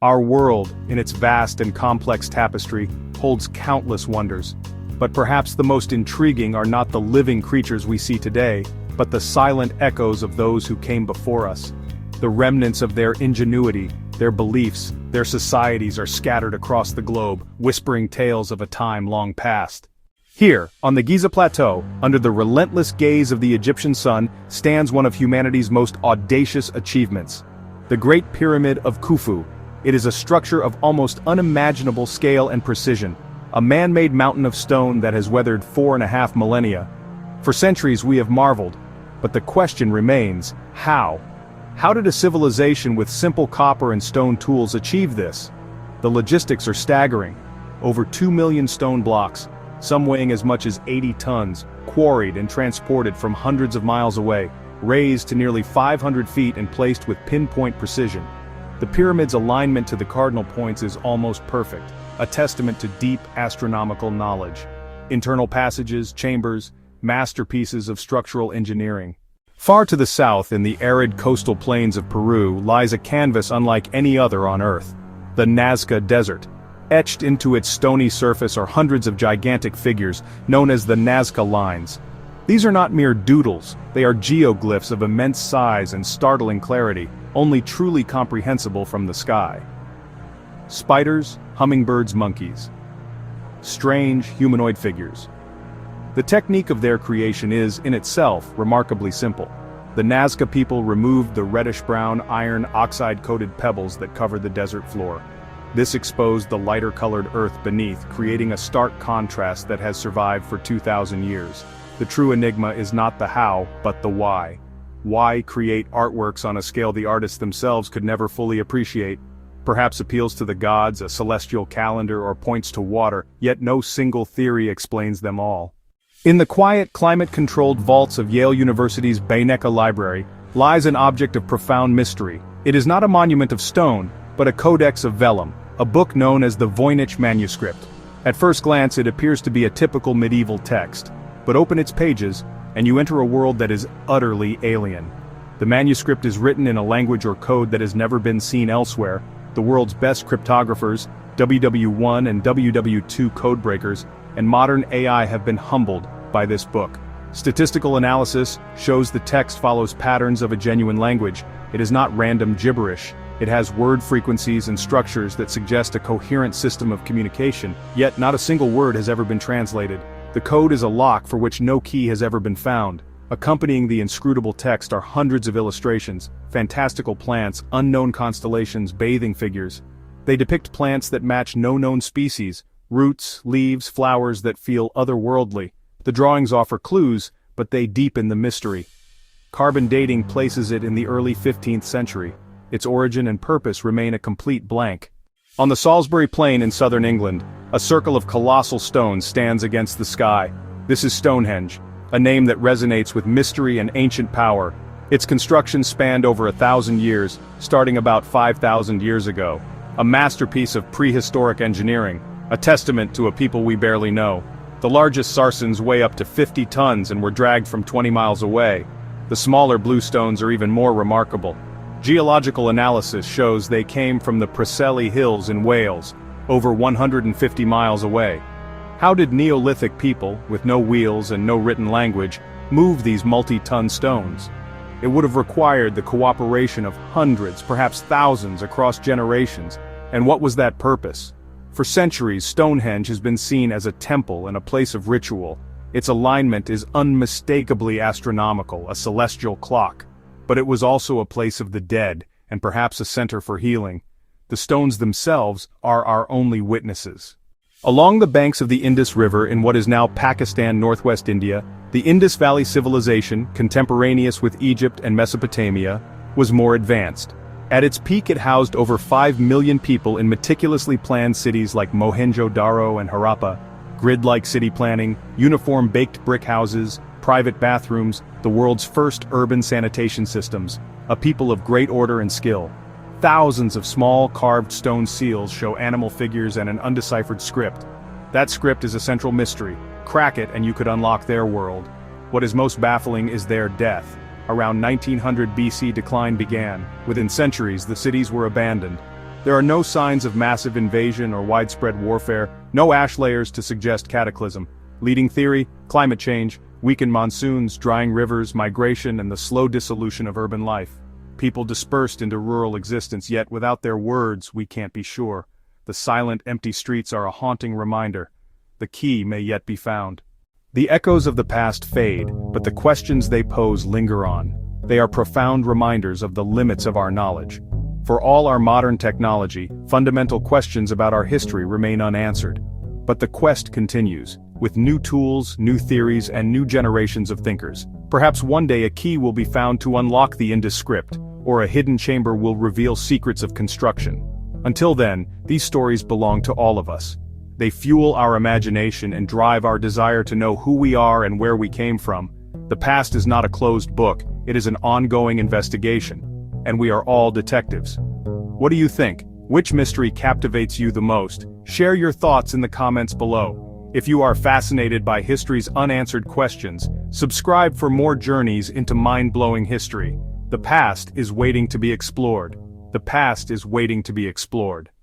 Our world, in its vast and complex tapestry, holds countless wonders. But perhaps the most intriguing are not the living creatures we see today, but the silent echoes of those who came before us. The remnants of their ingenuity, their beliefs, their societies are scattered across the globe, whispering tales of a time long past. Here, on the Giza Plateau, under the relentless gaze of the Egyptian sun, stands one of humanity's most audacious achievements. The Great Pyramid of Khufu. It is a structure of almost unimaginable scale and precision, a man-made mountain of stone that has weathered 4.5 millennia. For centuries we have marveled, but the question remains, how? How did a civilization with simple copper and stone tools achieve this? The logistics are staggering. Over 2 million stone blocks, some weighing as much as 80 tons, quarried and transported from hundreds of miles away, raised to nearly 500 feet and placed with pinpoint precision. The pyramid's alignment to the cardinal points is almost perfect, a testament to deep astronomical knowledge. Internal passages, chambers, masterpieces of structural engineering. Far to the south in the arid coastal plains of Peru lies a canvas unlike any other on Earth. The Nazca Desert. Etched into its stony surface are hundreds of gigantic figures, known as the Nazca Lines. These are not mere doodles, they are geoglyphs of immense size and startling clarity, only truly comprehensible from the sky. Spiders, hummingbirds, monkeys. Strange, humanoid figures. The technique of their creation is, in itself, remarkably simple. The Nazca people removed the reddish-brown iron oxide-coated pebbles that covered the desert floor. This exposed the lighter-colored earth beneath, creating a stark contrast that has survived for 2,000 years. The true enigma is not the how, but the why. Why create artworks on a scale the artists themselves could never fully appreciate? Perhaps appeals to the gods, a celestial calendar, or points to water, yet no single theory explains them all. In the quiet, climate-controlled vaults of Yale University's Voynich Library lies an object of profound mystery. It is not a monument of stone, but a codex of vellum, a book known as the Voynich Manuscript. At first glance it appears to be a typical medieval text, but open its pages, and you enter a world that is utterly alien. The manuscript is written in a language or code that has never been seen elsewhere. The world's best cryptographers, WW1 and WW2 codebreakers, and modern AI have been humbled by this book. Statistical analysis shows the text follows patterns of a genuine language. It is not random gibberish. It has word frequencies and structures that suggest a coherent system of communication, yet not a single word has ever been translated. The code is a lock for which no key has ever been found. Accompanying the inscrutable text are hundreds of illustrations, fantastical plants, unknown constellations, bathing figures. They depict plants that match no known species, roots, leaves, flowers that feel otherworldly. The drawings offer clues, but they deepen the mystery. Carbon dating places it in the early 15th century. Its origin and purpose remain a complete blank. On the Salisbury Plain in southern England, a circle of colossal stones stands against the sky. This is Stonehenge, a name that resonates with mystery and ancient power. Its construction spanned over 1,000 years, starting about 5,000 years ago. A masterpiece of prehistoric engineering, a testament to a people we barely know. The largest sarsens weigh up to 50 tons and were dragged from 20 miles away. The smaller blue stones are even more remarkable. Geological analysis shows they came from the Preseli Hills in Wales, over 150 miles away. How did Neolithic people, with no wheels and no written language, move these multi-ton stones? It would have required the cooperation of hundreds, perhaps thousands, across generations. And what was that purpose? For centuries, Stonehenge has been seen as a temple and a place of ritual. Its alignment is unmistakably astronomical, a celestial clock. But it was also a place of the dead, and perhaps a center for healing. The stones themselves are our only witnesses. Along the banks of the Indus River in what is now Pakistan, northwest India, the Indus Valley Civilization, contemporaneous with Egypt and Mesopotamia, was more advanced. At its peak it housed over 5 million people in meticulously planned cities like Mohenjo-Daro and Harappa, grid-like city planning, uniform baked brick houses, private bathrooms, the world's first urban sanitation systems, a people of great order and skill. Thousands of small carved stone seals show animal figures and an undeciphered script. That script is a central mystery. Crack it and you could unlock their world. What is most baffling is their death. Around 1900 BC decline began. Within centuries the cities were abandoned. There are no signs of massive invasion or widespread warfare, no ash layers to suggest cataclysm. Leading theory: climate change, weakened monsoons, drying rivers, migration, and the slow dissolution of urban life. People dispersed into rural existence, yet without their words we can't be sure. The silent, empty streets are a haunting reminder. The key may yet be found. The echoes of the past fade, but the questions they pose linger on. They are profound reminders of the limits of our knowledge. For all our modern technology, fundamental questions about our history remain unanswered. But the quest continues, with new tools, new theories, and new generations of thinkers. Perhaps one day a key will be found to unlock the Indus script, or a hidden chamber will reveal secrets of construction. Until then, these stories belong to all of us. They fuel our imagination and drive our desire to know who we are and where we came from. The past is not a closed book, it is an ongoing investigation. And we are all detectives. What do you think? Which mystery captivates you the most? Share your thoughts in the comments below. If you are fascinated by history's unanswered questions, subscribe for more journeys into mind-blowing history. The past is waiting to be explored. The past is waiting to be explored.